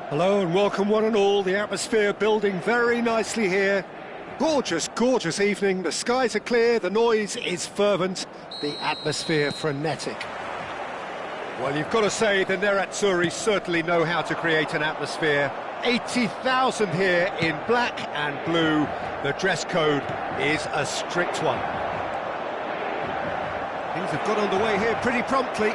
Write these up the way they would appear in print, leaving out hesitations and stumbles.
Hello and welcome one and all. The atmosphere building very nicely here. Gorgeous, gorgeous evening. The skies are clear, the noise is fervent, the atmosphere frenetic. Well, you've got to say the Nerazzurri certainly know how to create an atmosphere. 80,000 here in black and blue. The dress code is a strict one. Things have got underway here pretty promptly.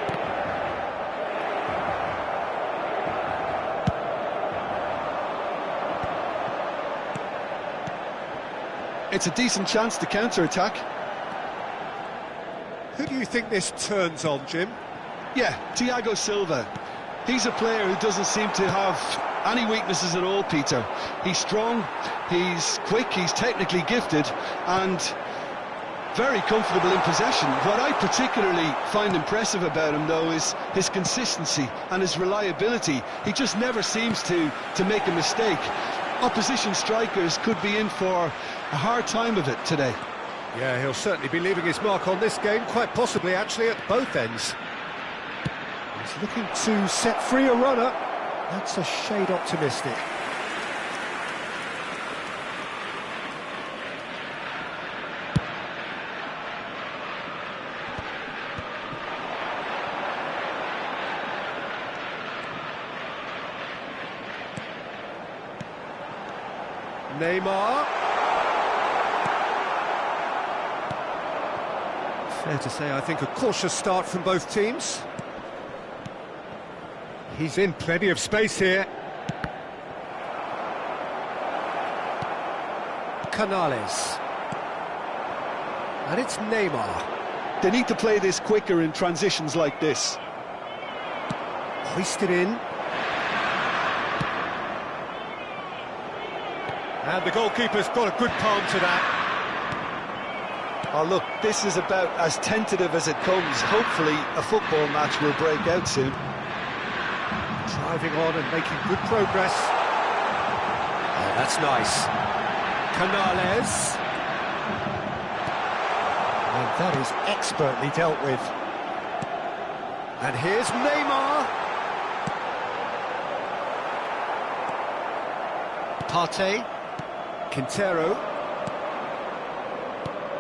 It's a decent chance to counter-attack. Who do you think this turns on, Jim? Yeah, Thiago Silva. He's a player who doesn't seem to have any weaknesses at all, Peter. He's strong, he's quick, he's technically gifted, and very comfortable in possession. What I particularly find impressive about him, though, is his consistency and his reliability. He just never seems to make a mistake. Opposition strikers could be in for a hard time of it today. Yeah, he'll certainly be leaving his mark on this game, quite possibly actually at both ends. He's looking to set free a runner. That's a shade optimistic. Neymar. Fair to say, I think a cautious start from both teams. He's in plenty of space here. Canales. And it's Neymar. They need to play this quicker in transitions like this. Hoisted in. And the goalkeeper's got a good palm to that. Oh, look, this is about as tentative as it comes. Hopefully, a football match will break out soon. Driving on and making good progress. Oh, that's nice. Canales. And that is expertly dealt with. And here's Neymar. Partey. Quintero.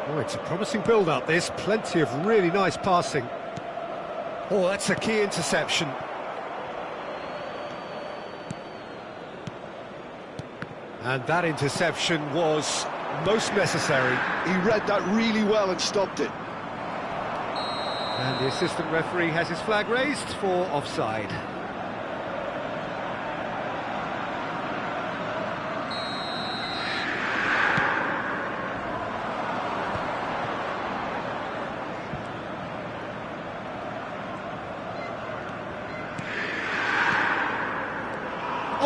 Oh, it's a promising build-up, this. Plenty of really nice passing. Oh, that's a key interception. And that interception was most necessary. He read that really well and stopped it. And the assistant referee has his flag raised for offside.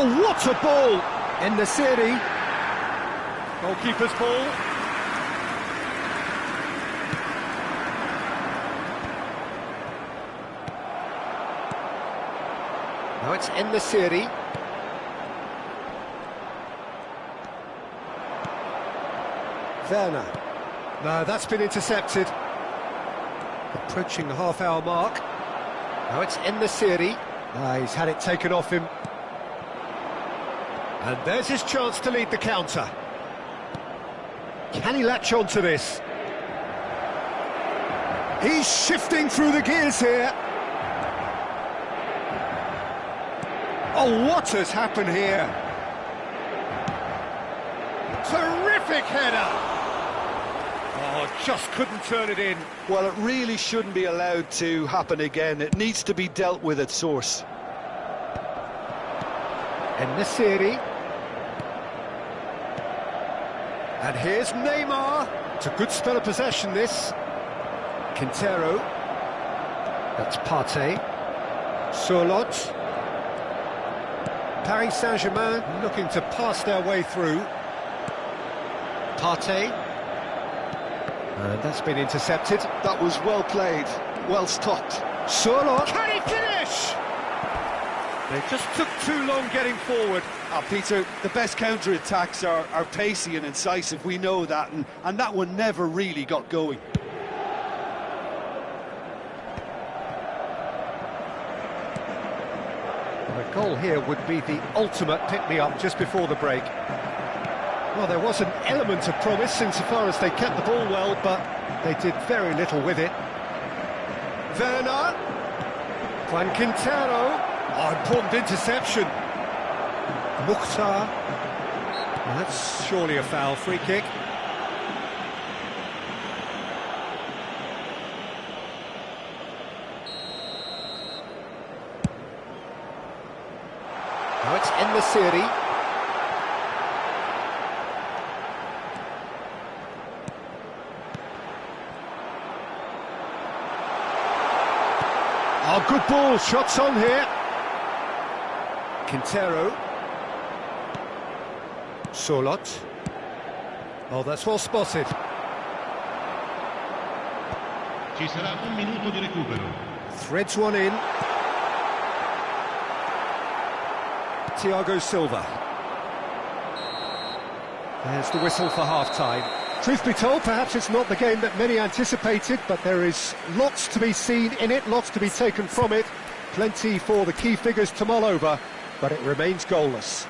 Oh, what a ball! En-Nesyri. Goalkeeper's ball. Now it's En-Nesyri. Werner. No, that's been intercepted. Approaching the half-hour mark. Now it's En-Nesyri. He's had it taken off him. And there's his chance to lead the counter. Can he latch on to this? He's shifting through the gears here. Oh, what has happened here? Terrific header! Oh, just couldn't turn it in. Well, it really shouldn't be allowed to happen again. It needs to be dealt with at source. En-Nesyri. And here's Neymar. It's a good spell of possession, this. Quintero. That's Partey. Surlot. Paris Saint-Germain looking to pass their way through. Partey. And that's been intercepted. That was well played, well stopped. Surlot. Can he finish? They just took too long getting forward. Peter, the best counter-attacks are pacey and incisive, we know that, and that one never really got going. And a goal here would be the ultimate pick-me-up just before the break. Well, there was an element of promise insofar as they kept the ball well, but they did very little with it. Werner. Juan Quintero. Oh, important interception. Mukhtar. Well, that's surely a foul. Free kick. Now it's En-Nesyri. Oh, good ball, shots on here. Quintero. Solot. Oh, that's well spotted. Ci sarà un minuto di recupero. Threads one in. Thiago Silva. There's the whistle for half-time. Truth be told, perhaps it's not the game that many anticipated, but there is lots to be seen in it, lots to be taken from it. Plenty for the key figures to mull over, but it remains goalless.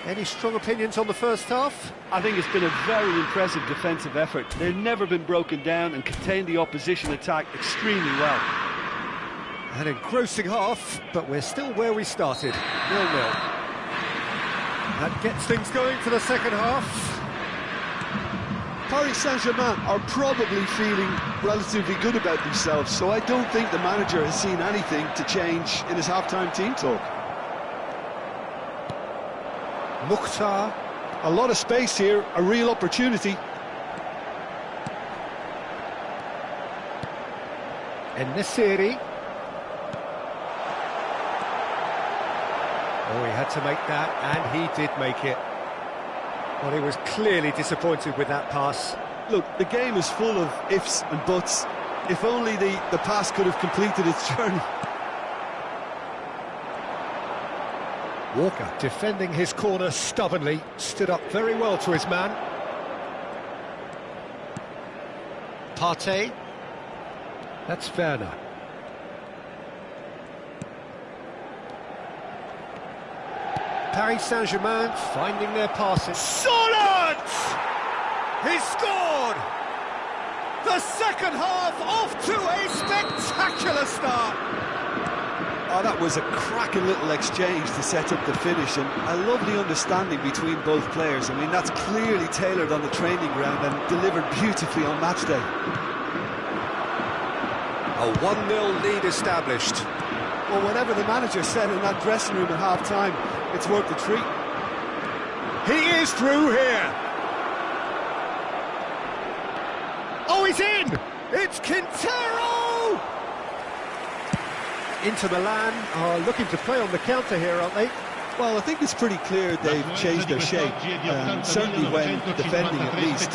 Any strong opinions on the first half? I think it's been a very impressive defensive effort. They've never been broken down and contained the opposition attack extremely well. An engrossing half, but we're still where we started, 0-0. That gets things going for the second half. Paris Saint-Germain are probably feeling relatively good about themselves, so I don't think the manager has seen anything to change in his half-time team talk. Mukhtar. A lot of space here, a real opportunity. En-Nesyri. Oh, he had to make that, and he did make it. Well, he was clearly disappointed with that pass. Look, the game is full of ifs and buts. If only the pass could have completed its journey. Walker, defending his corner stubbornly, stood up very well to his man. Partey. That's Werner. Paris Saint-Germain finding their passes. Solot! He scored! The second half off to a spectacular start. Oh, that was a cracking little exchange to set up the finish, and a lovely understanding between both players. I mean, that's clearly tailored on the training ground and delivered beautifully on match day. A 1-0 lead established. Well, whatever the manager said in that dressing room at half-time, it's worth the treat. He is through here. Oh, he's in! It's Quintero! Inter Milan are looking to play on the counter here, aren't they? Well, I think it's pretty clear they've changed their shape, certainly when defending at least,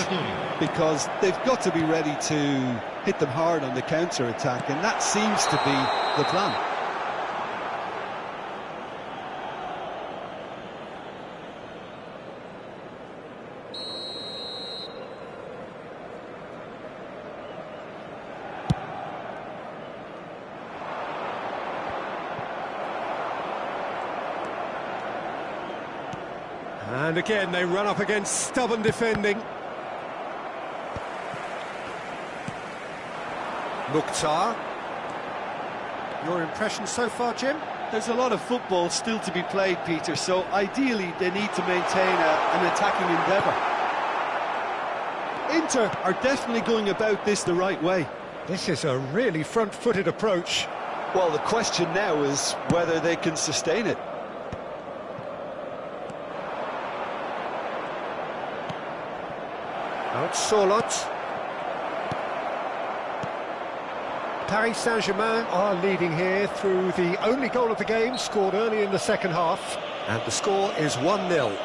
because they've got to be ready to hit them hard on the counter-attack, and that seems to be the plan. And again, they run up against stubborn defending. Mukhtar. Your impression so far, Jim? There's a lot of football still to be played, Peter, so ideally they need to maintain an attacking endeavour. Inter are definitely going about this the right way. This is a really front-footed approach. Well, the question now is whether they can sustain it. Now it's Solot. Paris Saint-Germain are leading here through the only goal of the game, scored early in the second half. And the score is 1-0.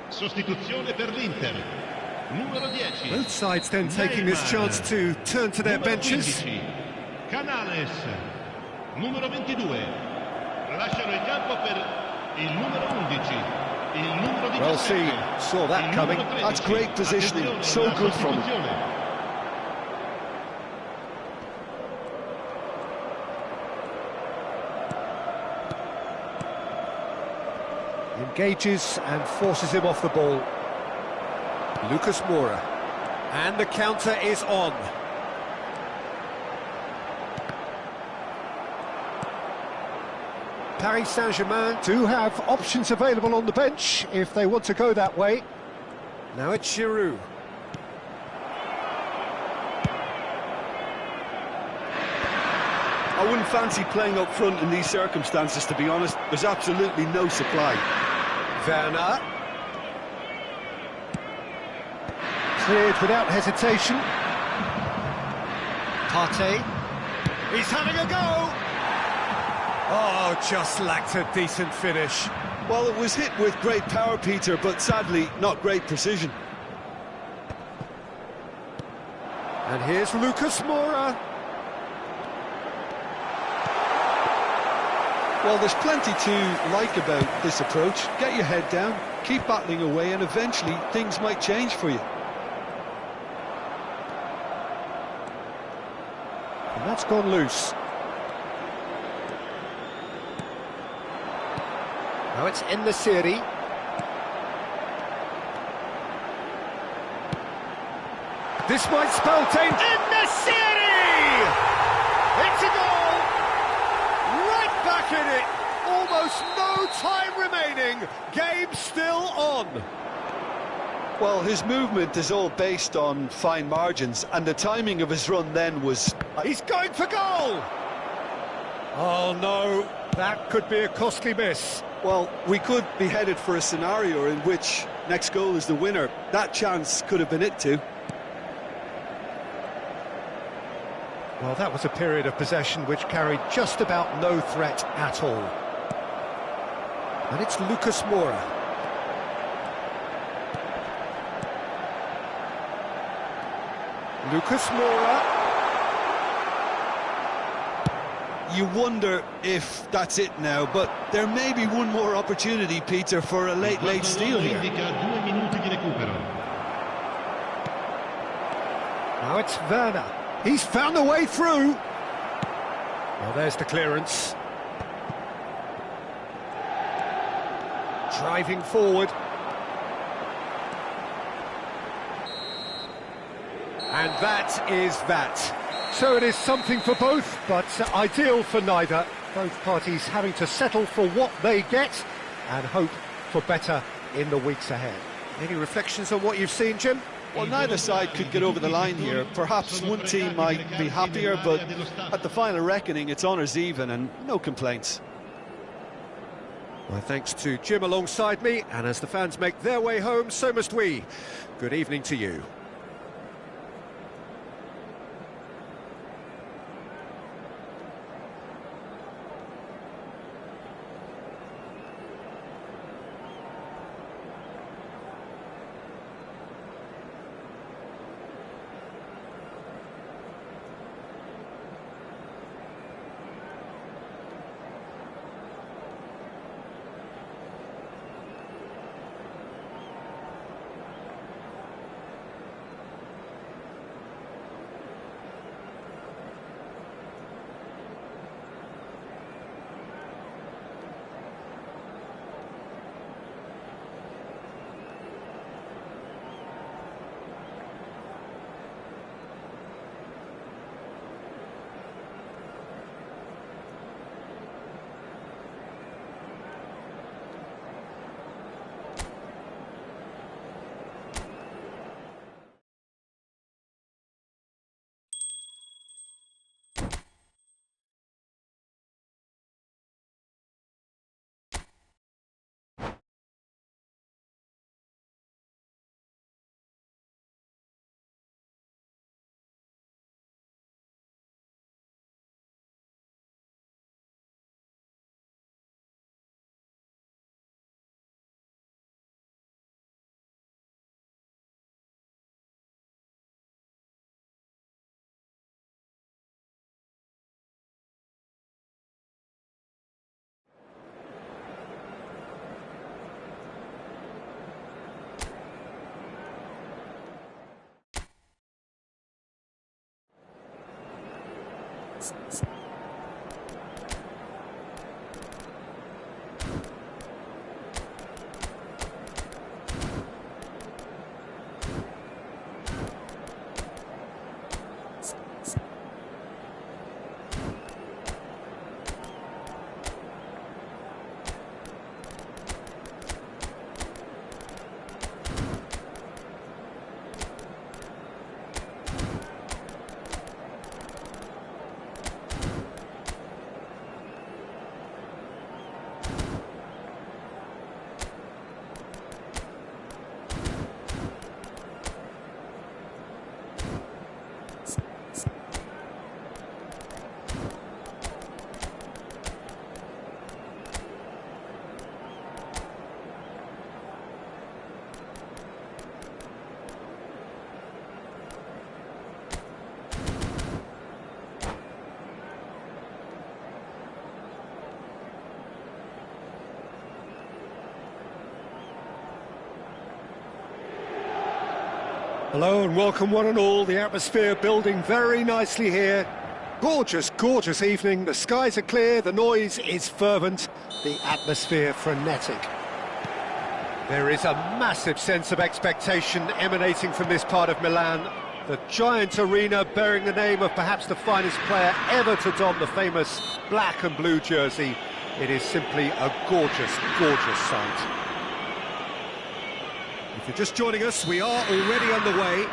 Sostituzione per l'Inter. Numero 10. Both sides then taking this chance to turn to their Numero benches. 15. Canales. Numero 22. Lasciano il campo per il numero 11. Il numero 17. Well seen, saw that il coming. numero 13. That's great positioning, Attenzione, so la good from him. sostituzione. Engages and forces him off the ball. Lucas Moura. And the counter is on. Paris Saint-Germain do have options available on the bench if they want to go that way. Now it's Giroud. I wouldn't fancy playing up front in these circumstances, to be honest. There's absolutely no supply. Werner. Cleared without hesitation. Partey. He's having a go! Oh, just lacked a decent finish. Well, it was hit with great power, Peter, but sadly, not great precision. And here's Lucas Moura. Well, there's plenty to like about this approach. Get your head down, keep battling away, and eventually things might change for you. And that's gone loose. Now it's En-Nesyri. This might spell danger. En-Nesyri! It's a goal! Right back in it! Almost no time remaining. Game still on. Well, his movement is all based on fine margins, and the timing of his run then was... He's going for goal! Oh no, that could be a costly miss. Well, we could be headed for a scenario in which next goal is the winner. That chance could have been it too. Well, that was a period of possession which carried just about no threat at all. And it's Lucas Moura. Lucas Moura. You wonder if that's it now, but there may be one more opportunity, Peter, for a late steal here. Indica 2 minuti di recupero. Now it's Werner. He's found a way through. Well, there's the clearance. Driving forward. And that is that. So it is something for both, but ideal for neither. Both parties having to settle for what they get and hope for better in the weeks ahead. Any reflections on what you've seen, Jim? Well, neither side could get over the line here. Perhaps one team might be happier, but at the final reckoning, it's honours even and no complaints. My thanks to Jim alongside me, and as the fans make their way home, so must we. Good evening to you. Hello and welcome one and all. The atmosphere building very nicely here. Gorgeous, gorgeous evening. The skies are clear, the noise is fervent, the atmosphere frenetic. There is a massive sense of expectation emanating from this part of Milan. The giant arena bearing the name of perhaps the finest player ever to don the famous black and blue jersey. It is simply a gorgeous, gorgeous sight. If you're just joining us, we are already underway.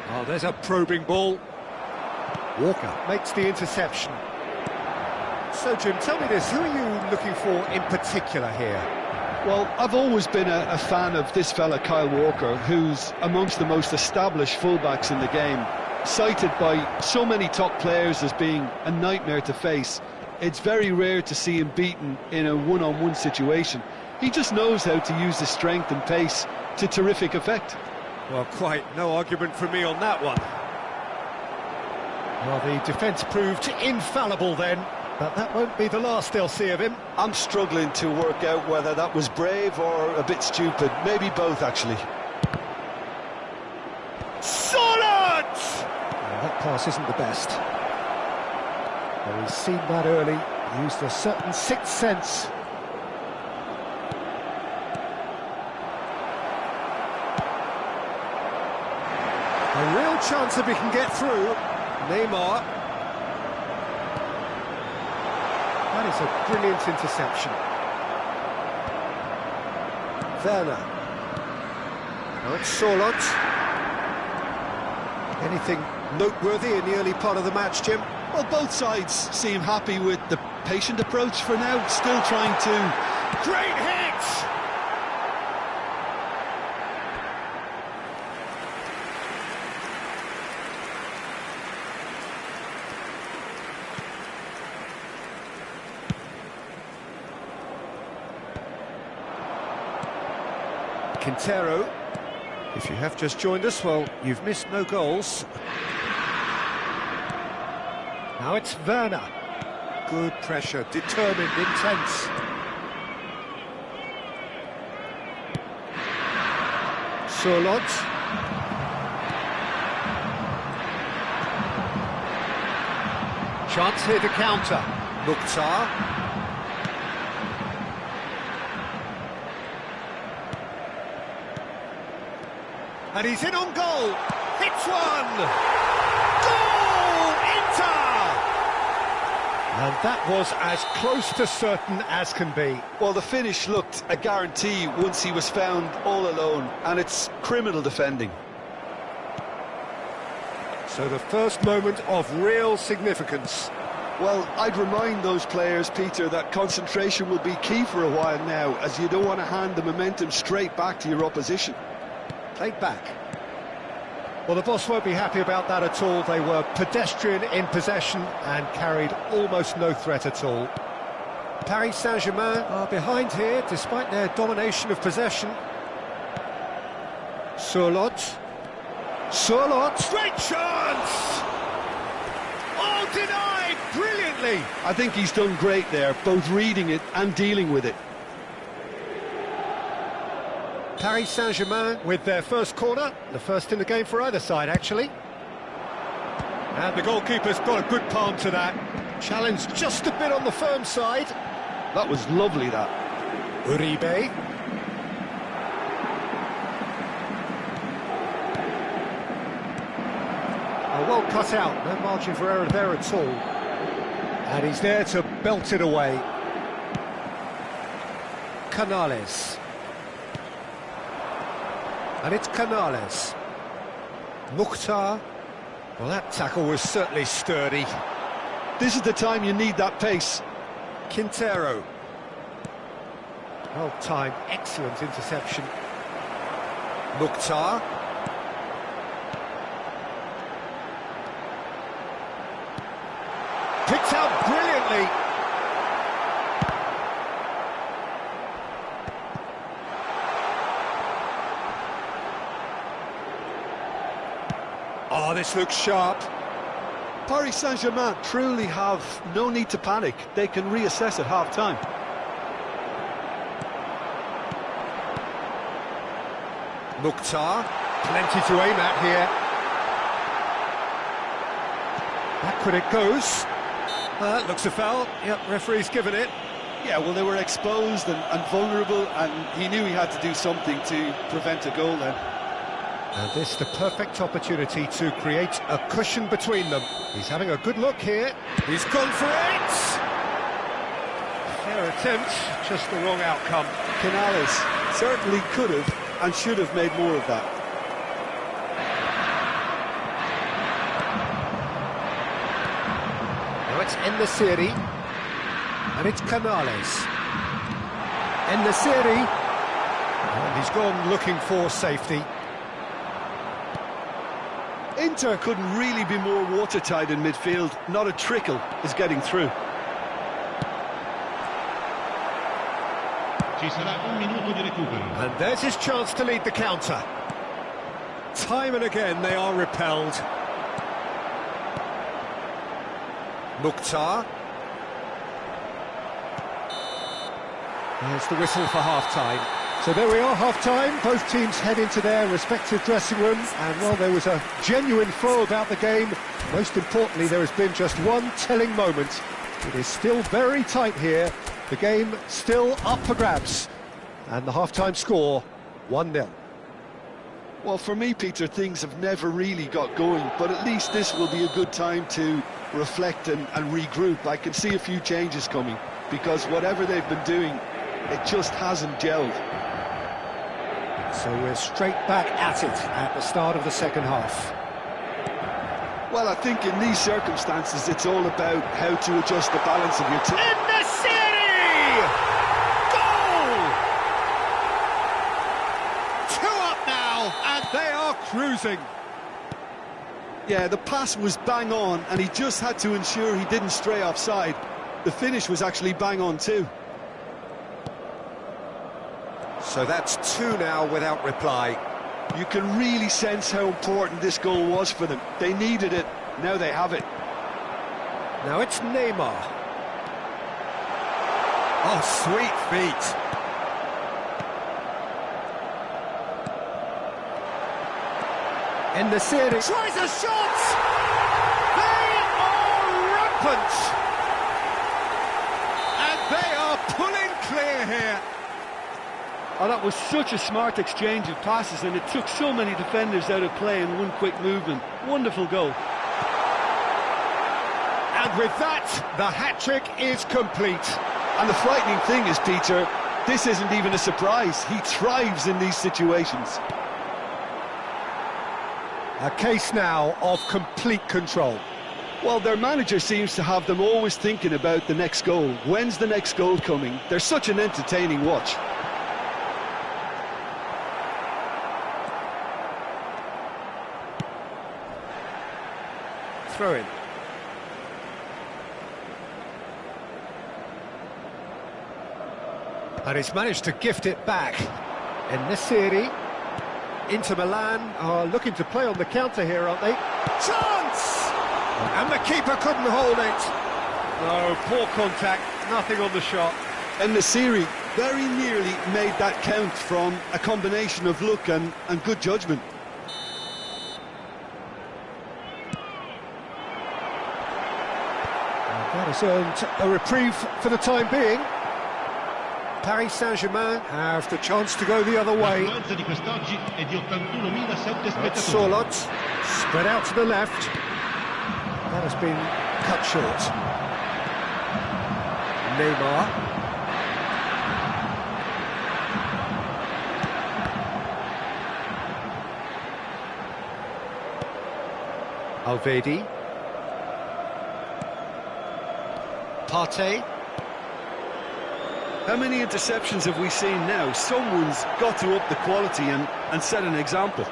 Oh, there's a probing ball. Walker makes the interception. So, Jim, tell me this, who are you looking for in particular here? Well, I've always been a fan of this fella, Kyle Walker, who's amongst the most established fullbacks in the game. Cited by so many top players as being a nightmare to face. It's very rare to see him beaten in a one-on-one situation. He just knows how to use his strength and pace to terrific effect. Well, quite no argument from me on that one. Well, the defence proved infallible then, but that won't be the last they'll see of him. I'm struggling to work out whether that was brave or a bit stupid. Maybe both, actually. That pass isn't the best. Well, he's seen that early, used a certain sixth sense. A real chance if he can get through. Neymar. That is a brilliant interception. Werner. Now it's Sorloth. Anything noteworthy in the early part of the match, Jim? Well, both sides seem happy with the patient approach for now, still trying to... Great hit! Quintero. If you have just joined us, well, you've missed no goals. Now it's Werner. Good pressure, determined, intense. Sorloth. Chance here to counter. Mukhtar. And he's in on goal. Hits one. Goal! Inter! And that was as close to certain as can be. Well, the finish looked a guarantee once he was found all alone, and it's criminal defending. So the first moment of real significance. Well, I'd remind those players, Peter, that concentration will be key for a while now, as you don't want to hand the momentum straight back to your opposition. Played back. Well, the boss won't be happy about that at all. They were pedestrian in possession and carried almost no threat at all. Paris Saint-Germain are behind here, despite their domination of possession. Sorloth. Sorloth. Great chance! Oh, denied brilliantly! I think he's done great there, both reading it and dealing with it. Paris Saint-Germain with their first corner, the first in the game for either side, actually. And the goalkeeper's got a good palm to that. Challenge just a bit on the firm side. That was lovely, that. Uribe. Oh, well cut out, no margin for error there at all. And he's there to belt it away. Canales. And it's Canales. Mukhtar. Well, that tackle was certainly sturdy. This is the time you need that pace. Quintero. Well timed, excellent interception. Mukhtar. Picked out brilliantly. Oh, this looks sharp. Paris Saint-Germain truly have no need to panic. They can reassess at half-time. Mukhtar, plenty to aim at here. Backward it goes. That looks a foul. Yep, referee's given it. Yeah, well, they were exposed and vulnerable, and he knew he had to do something to prevent a goal then. And this the perfect opportunity to create a cushion between them. He's having a good look here. He's gone for it! Fair attempt, just the wrong outcome. Canales certainly could have and should have made more of that. Now it's En-Nesyri. And it's Canales. En-Nesyri. And he's gone looking for safety. Inter couldn't really be more watertight in midfield. Not a trickle is getting through. Ci sarà un minuto di recupero. And there's his chance to lead the counter. Time and again they are repelled. Mukhtar. There's the whistle for half-time. So there we are, half-time. Both teams head into their respective dressing rooms. And, well, there was a genuine flow about the game. Most importantly, there has been just one telling moment. It is still very tight here. The game still up for grabs. And the half-time score, 1-0. Well, for me, Peter, things have never really got going. But at least this will be a good time to reflect and regroup. I can see a few changes coming. Because whatever they've been doing, it just hasn't gelled. So we're straight back at it at the start of the second half. Well, I think in these circumstances, it's all about how to adjust the balance of your team. En-Nesyri! Goal! 2 up now, and they are cruising. Yeah, the pass was bang on, and he just had to ensure he didn't stray offside. The finish was actually bang on too. So that's 2 now without reply. You can really sense how important this goal was for them. They needed it, now they have it. Now it's Neymar. Oh, sweet feet. En-Nesyri tries a shot! They are rampant! And they are pulling clear here. Oh, that was such a smart exchange of passes, and it took so many defenders out of play in one quick movement. Wonderful goal. And with that, the hat-trick is complete. And the frightening thing is, Peter, this isn't even a surprise. He thrives in these situations. A case now of complete control. Well, their manager seems to have them always thinking about the next goal. When's the next goal coming? They're such an entertaining watch. Throw in. And he's managed to gift it back. En-Nesyri. Inter Milan are looking to play on the counter here, aren't they? Chance! And the keeper couldn't hold it. Oh, poor contact, nothing on the shot. En-Nesyri very nearly made that count from a combination of luck and good judgment. That has earned a reprieve for the time being. Paris Saint-Germain have the chance to go the other way. L'affluenza di quest'oggi è di 81.007 spettatori. Sorloth, spread out to the left. That has been cut short. Neymar. Alvedi. Partey. How many interceptions have we seen now? Someone's got to up the quality and set an example.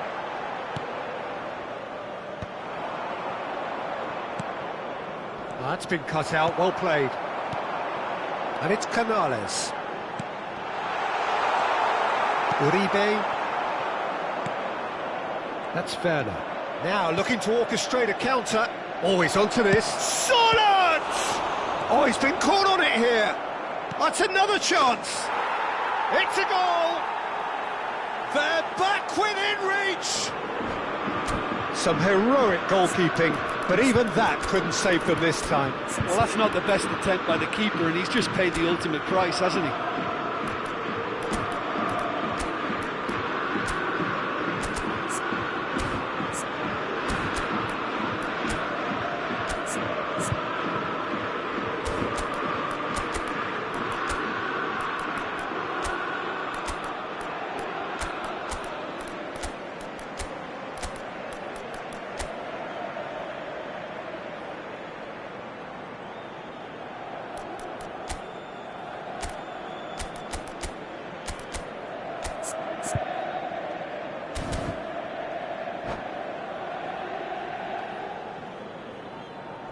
That's been cut out, well played. And it's Canales. Uribe. That's Werner. Now looking to orchestrate a counter. Always onto this. Sorloth! Oh, he's been caught on it here. That's another chance. It's a goal. They're back within reach. Some heroic goalkeeping, but even that couldn't save them this time. Well, that's not the best attempt by the keeper, and he's just paid the ultimate price, hasn't he?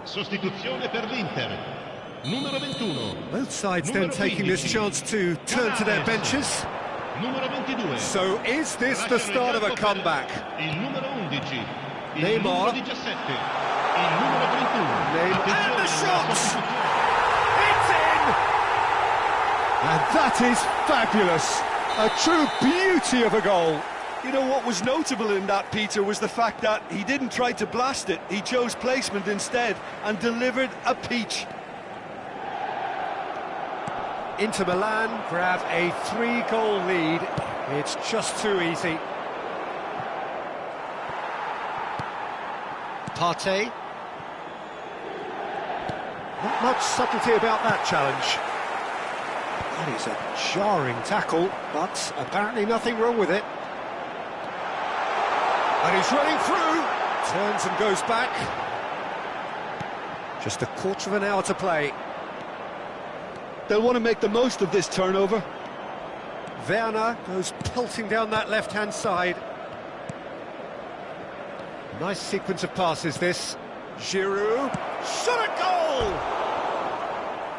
Sostituzione per l'Inter. Numero 21. Both sides then taking this chance to turn to their benches. Numero 22. So is this the start of a comeback? Il numero 11. Il Neymar. numero 17. Il numero 31. Neymar. And the shot! It's in! And that is fabulous. A true beauty of a goal. You know, what was notable in that, Peter, was the fact that he didn't try to blast it. He chose placement instead and delivered a peach. Inter Milan grab a 3-goal lead. It's just too easy. Partey. Not much subtlety about that challenge. That is a jarring tackle, but apparently nothing wrong with it. And he's running through, turns and goes back. Just a quarter of an hour to play. They'll want to make the most of this turnover. Werner goes pelting down that left-hand side. Nice sequence of passes, this. Giroud, shot a goal!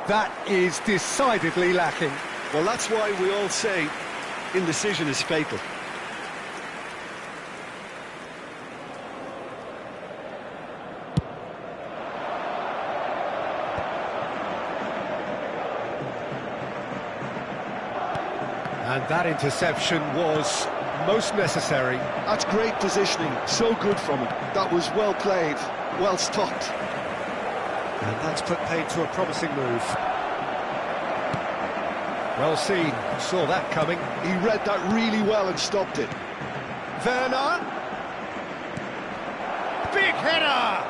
That is decidedly lacking. Well, that's why we all say indecision is fatal. And that interception was most necessary. That's great positioning, so good from him. That was well played, well stopped. And that's put paid to a promising move. Well seen, saw that coming. He read that really well and stopped it. Werner! Big header!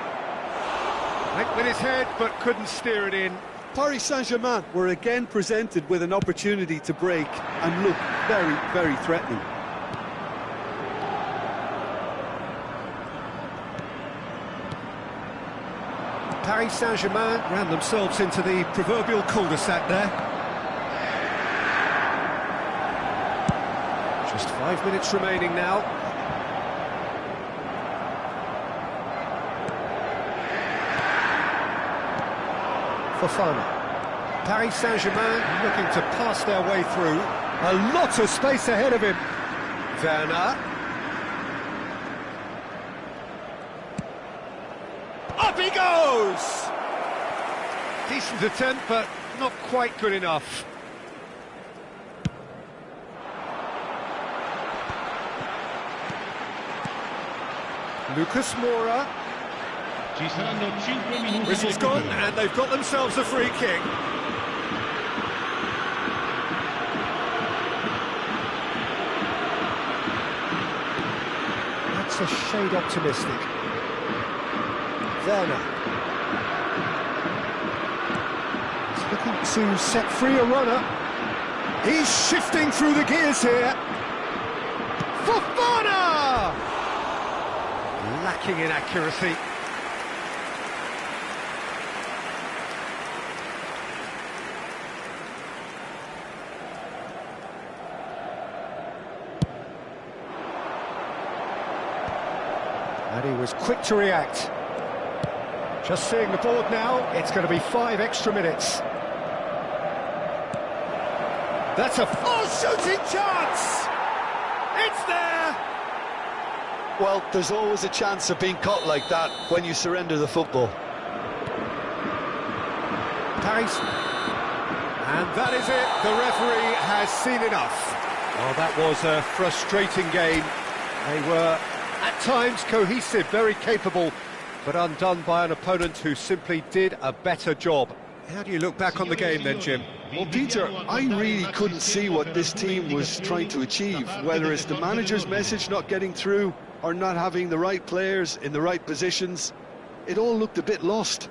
Went with his head, but couldn't steer it in. Paris Saint-Germain were again presented with an opportunity to break and look very, very threatening. Paris Saint-Germain ran themselves into the proverbial cul-de-sac there. Just 5 minutes remaining now. Fofana. Paris Saint-Germain looking to pass their way through. A lot of space ahead of him. Werner. Up he goes! Decent attempt, but not quite good enough. Lucas Moura. Ci saranno 5 minuti. Whistle's di gone, recupero. and they've got themselves a free kick. That's a shade optimistic. Werner. He's looking to set free a runner. He's shifting through the gears here. Fofana! Lacking in accuracy. And he was quick to react. Just seeing the board now, it's going to be 5 extra minutes. That's a shooting chance! It's there! Well, there's always a chance of being caught like that when you surrender the football. Paris. And that is it. The referee has seen enough. Well, that was a frustrating game. They were, at times, cohesive, very capable, but undone by an opponent who simply did a better job. How do you look back on the game then, Jim? Well, Peter, I really couldn't see what this team was trying to achieve, whether it's the manager's message not getting through or not having the right players in the right positions. It all looked a bit lost.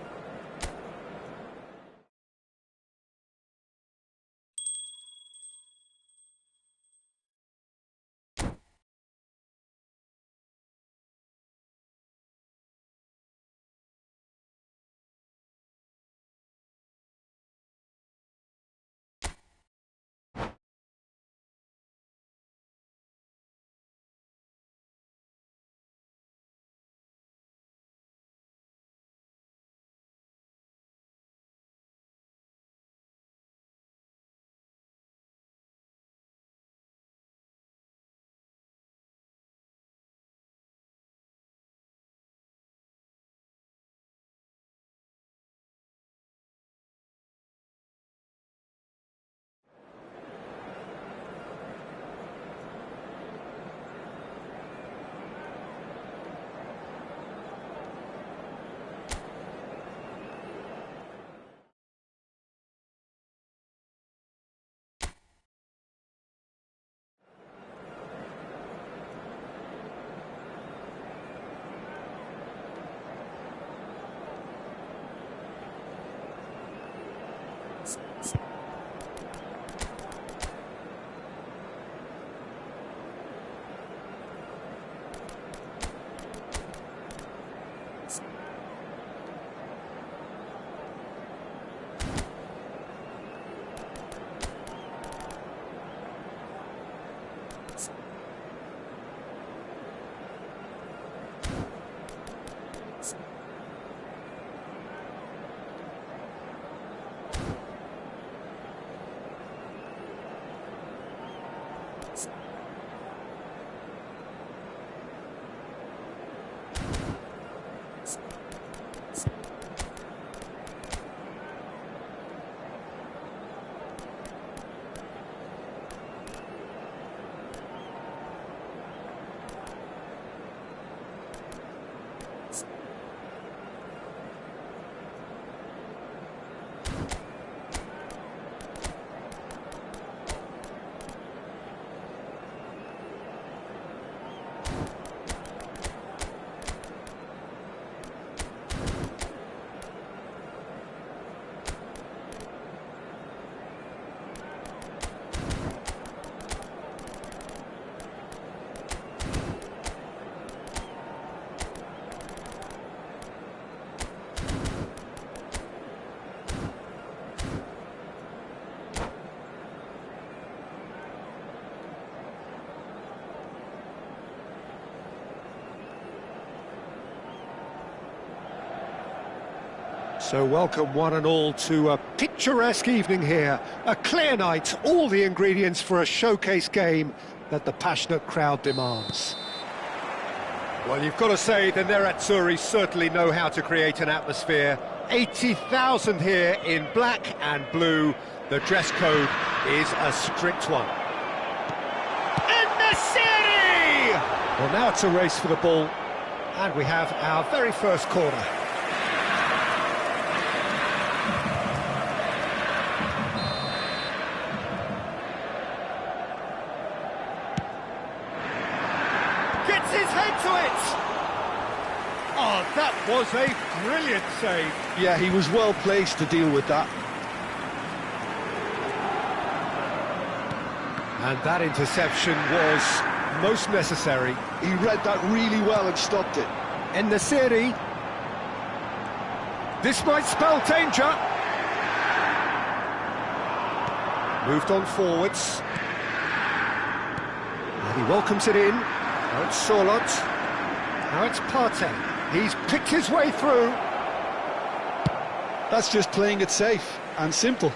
So welcome one and all to a picturesque evening here. A clear night, all the ingredients for a showcase game that the passionate crowd demands. Well, you've got to say the Nerazzurri certainly know how to create an atmosphere. 80,000 here in black and blue. The dress code is a strict one. In the city! Well, now it's a race for the ball. And we have our very first corner. Gets his head to it! Oh, that was a brilliant save. Yeah, he was well placed to deal with that. And that interception was most necessary. He read that really well and stopped it. En-Nesyri. This might spell danger. Moved on forwards. And he welcomes it in. Now it's Sorloth. Now it's Partey. He's picked his way through. That's just playing it safe and simple.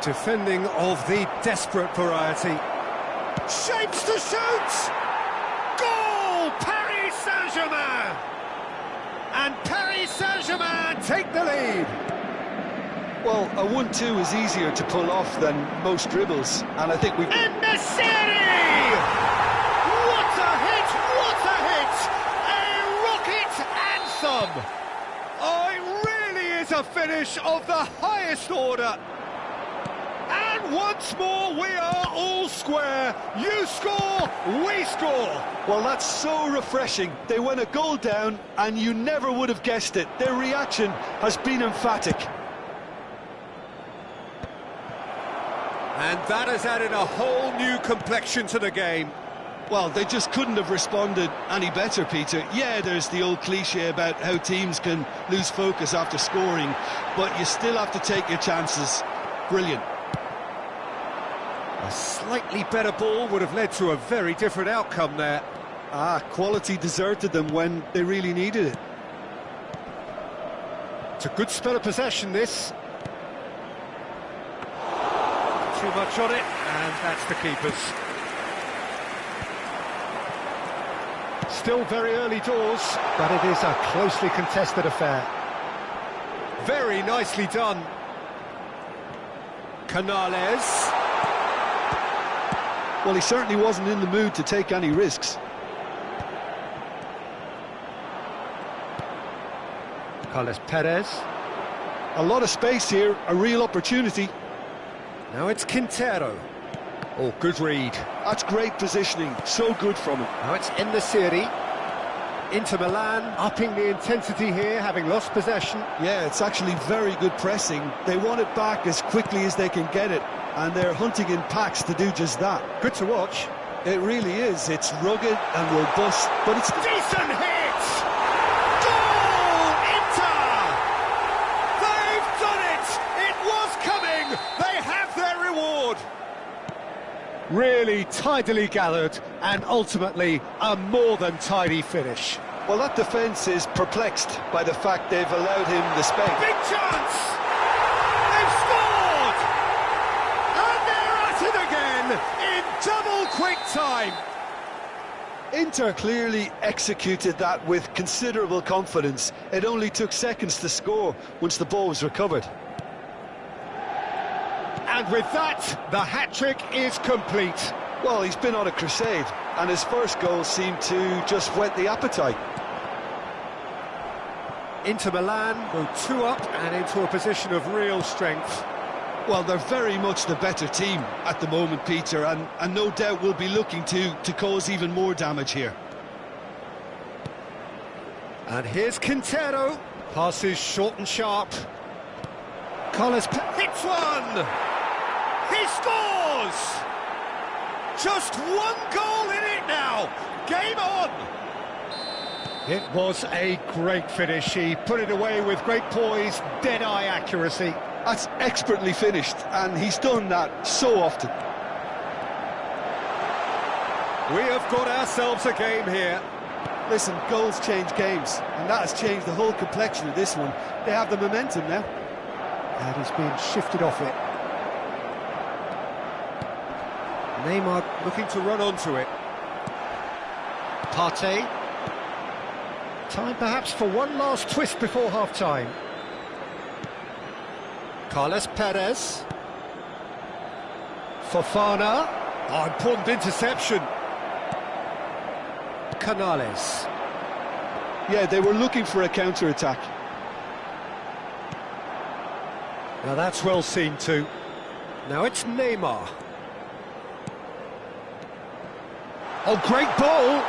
Defending of the desperate variety. Shapes to shoot! Goal! Paris Saint-Germain! And Paris Saint-Germain take the lead. Well, a 1-2 is easier to pull off than most dribbles, and I think we've... En-Nesyri! What a hit! What a hit! A rocket anthem! Oh, it really is a finish of the highest order. And once more, we are all square. You score, we score. Well, that's so refreshing. They went a goal down, and you never would have guessed it. Their reaction has been emphatic. And that has added a whole new complexion to the game. Well, they just couldn't have responded any better, Peter. Yeah, there's the old cliche about how teams can lose focus after scoring, but you still have to take your chances. Brilliant. A slightly better ball would have led to a very different outcome there. Quality deserted them when they really needed it. It's a good spell of possession, this. Too much on it, and that's the keeper's. Still very early doors, but it is a closely contested affair. Very nicely done. Canales. Well, he certainly wasn't in the mood to take any risks. Carles Perez. A lot of space here, a real opportunity. Now it's Quintero. Oh, good read. That's great positioning, so good from him. Now it's En-Nesyri. Inter Milan upping the intensity here, having lost possession. Yeah, it's actually very good pressing. They want it back as quickly as they can get it, and they're hunting in packs to do just that. Good to watch. It really is. It's rugged and robust, but it's... Decent hit! Goal! Inter! They've done it! It was coming! They have their reward! Really tidily gathered, and ultimately a more than tidy finish. Well, that defence is perplexed by the fact they've allowed him the space. Big chance! They've scored! And they're at it again in double quick time. Inter clearly executed that with considerable confidence. It only took seconds to score once the ball was recovered. And with that, the hat-trick is complete. Well, he's been on a crusade, and his first goal seemed to just whet the appetite. Inter Milan go 2 up and into a position of real strength. Well, they're very much the better team at the moment, Peter, and no doubt will be looking to cause even more damage here. And here's Quintero. Passes short and sharp. Carles hits one! He scores! Just one goal in it now. Game on! It was a great finish. He put it away with great poise, dead-eye accuracy. That's expertly finished, and he's done that so often. We have got ourselves a game here. Listen, goals change games, and that has changed the whole complexion of this one. They have the momentum now. And he's been shifted off it. Neymar looking to run onto it. Partey. Time perhaps for one last twist before half-time. Carlos Perez. Fofana. Oh, important interception. Canales. Yeah, they were looking for a counter-attack. Now that's well seen too. Now it's Neymar. Oh, great ball!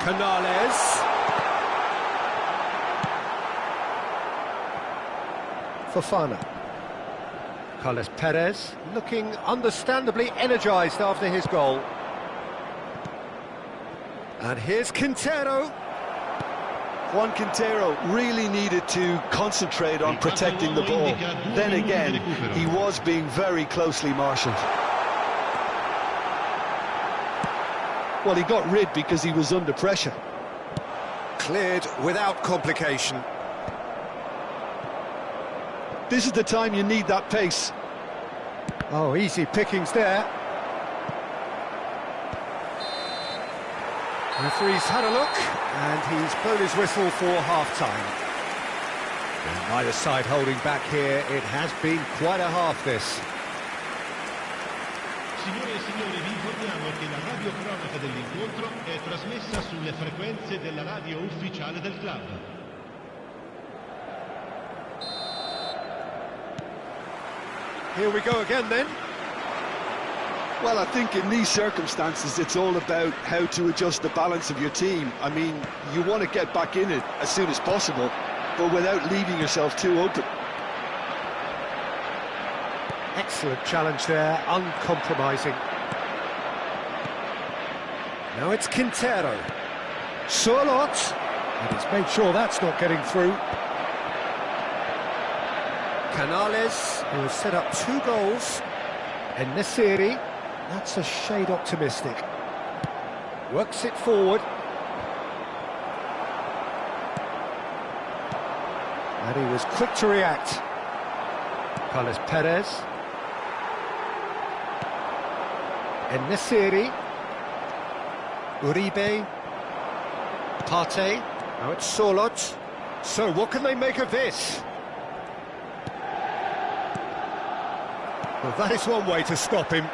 Canales. Fofana. Carlos Perez looking understandably energised after his goal. And here's Quintero. Juan Quintero really needed to concentrate on protecting the ball. Then again, he was being very closely marshalled. Well, he got rid because he was under pressure. Cleared without complication. This is the time you need that pace. Oh, easy pickings there. Referee's had a look, and he's blown his whistle for half-time. And neither side holding back here. It has been quite a half, this. Signore e signori, vi informiamo che la radiocronaca dell'incontro è trasmessa sulle frequenze della radio ufficiale del club. Here we go again then. Well, I think in these circumstances, it's all about how to adjust the balance of your team. I mean, you want to get back in it as soon as possible, but without leaving yourself too open. Excellent challenge there, uncompromising. Now it's Quintero. Surlot. And he's made sure that's not getting through. Canales, who has set up 2 goals. And Nesiri. That's a shade optimistic. Works it forward. And he was quick to react. Carlos Perez. And Nesiri. Uribe. Partey. Now it's Surlot. So what can they make of this? Well, that is one way to stop him.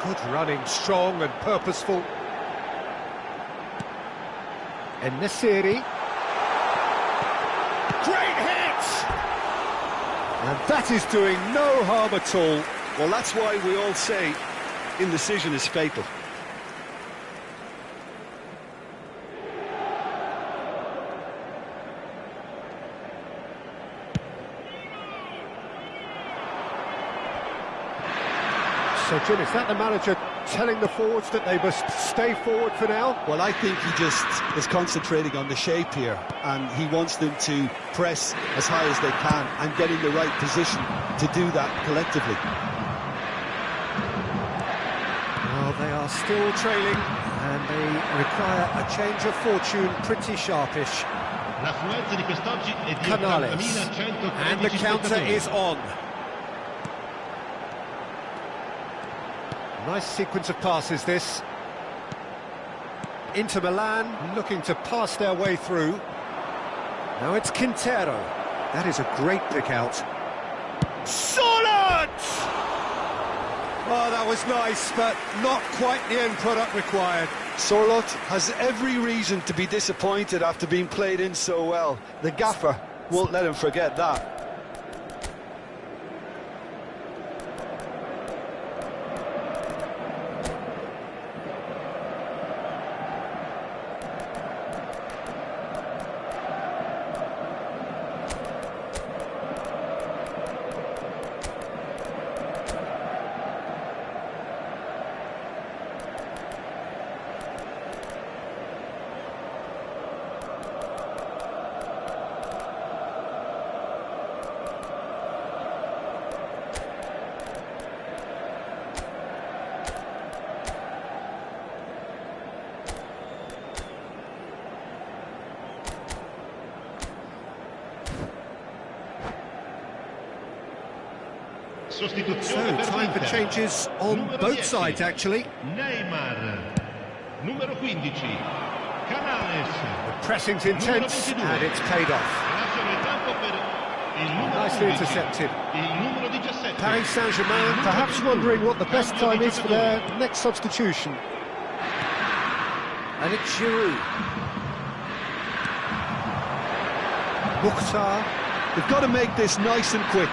Good running, strong and purposeful. And Nesiri. Great hit! And that is doing no harm at all. Well, that's why we all say indecision is fatal. So, Jim, is that the manager telling the forwards that they must stay forward for now? Well, I think he just is concentrating on the shape here, and he wants them to press as high as they can and get in the right position to do that collectively. Well, they are still trailing, and they require a change of fortune pretty sharpish. L'affluenza di quest'oggi è di Canales. 80.113 And the counter spettatori. is on. Nice sequence of passes, this. Inter Milan looking to pass their way through. Now it's Quintero. That is a great pick out. Surlot! Oh, that was nice, but not quite the end product required. Surlot has every reason to be disappointed after being played in so well. The gaffer won't let him forget that. So, time for changes on both sides, actually. Neymar. Numero 15. Canales. The pressing's intense, and it's paid off. Lasciano il campo per il numero Nicely 11, intercepted. il numero 17. Paris Saint-Germain perhaps wondering what the best time is for their next substitution. And it's Giroud. Mukhtar. They've got to make this nice and quick.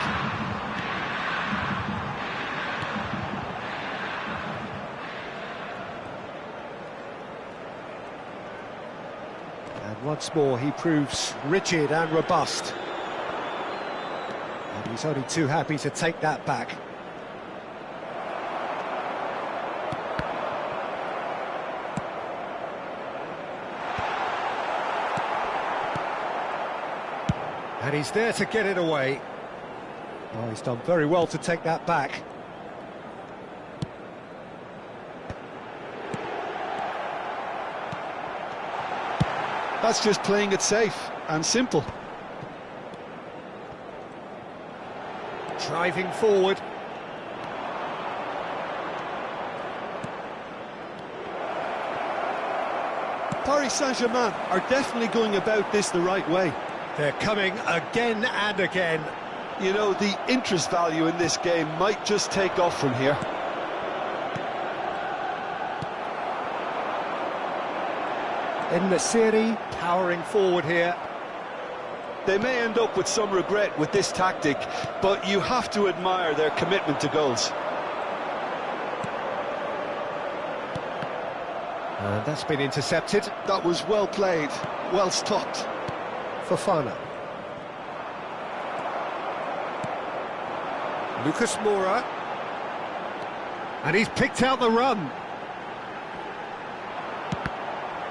And once more he proves rigid and robust. And he's only too happy to take that back. And he's there to get it away. Oh, he's done very well to take that back. That's just playing it safe and simple. Driving forward. Paris Saint-Germain are definitely going about this the right way. They're coming again and again. You know, the interest value in this game might just take off from here. En-Nesyri powering forward here. They may end up with some regret with this tactic, but you have to admire their commitment to goals. And that's been intercepted. That was well played, well stopped. Fofana. Lucas Moura. And he's picked out the run.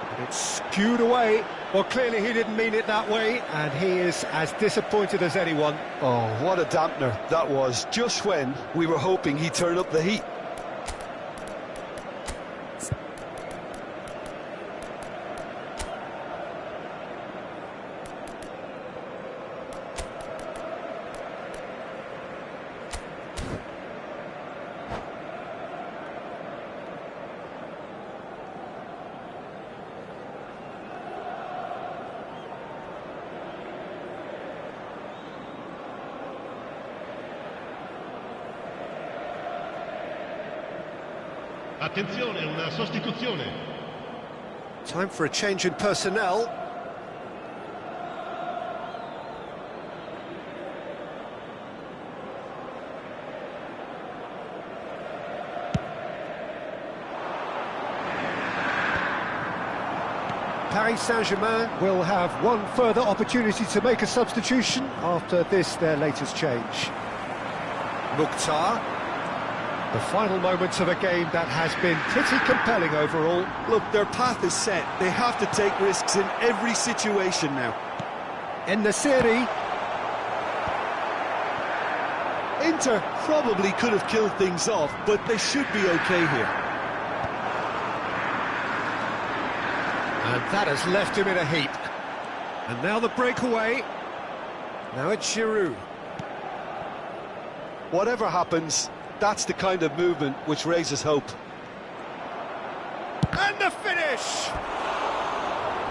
And it's skewed away. Well, clearly he didn't mean it that way, and he is as disappointed as anyone. Oh, what a dampener that was, just when we were hoping he'd turn up the heat. Attenzione, una sostituzione. Time for a change in personnel. Paris Saint-Germain will have one further opportunity to make a substitution after this, their latest change. Mukhtar. The final moments of a game that has been pretty compelling overall. Look, their path is set. They have to take risks in every situation now. En-Nesyri. Inter probably could have killed things off, but they should be okay here. And that has left him in a heap. And now the breakaway. Now it's Giroud. Whatever happens, that's the kind of movement which raises hope. And the finish!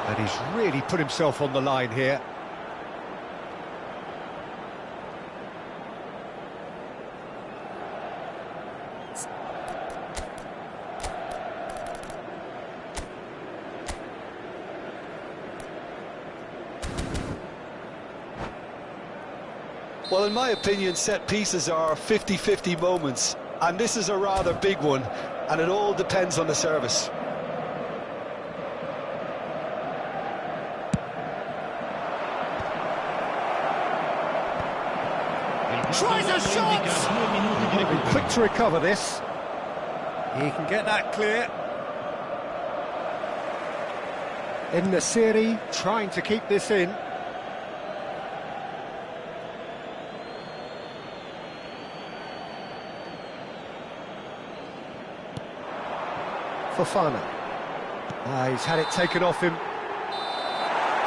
And he's really put himself on the line here. Well, in my opinion, set pieces are 50-50 moments, and this is a rather big one, and it all depends on the service. Tries a shot! He'll be quick to recover this. He can get that clear. En-Nesyri trying to keep this in. Fofana. He's had it taken off him.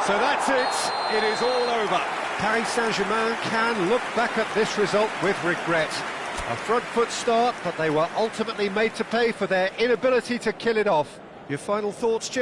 So that's it. It is all over. Paris Saint-Germain can look back at this result with regret. A front foot start, but they were ultimately made to pay for their inability to kill it off. Your final thoughts, Jim?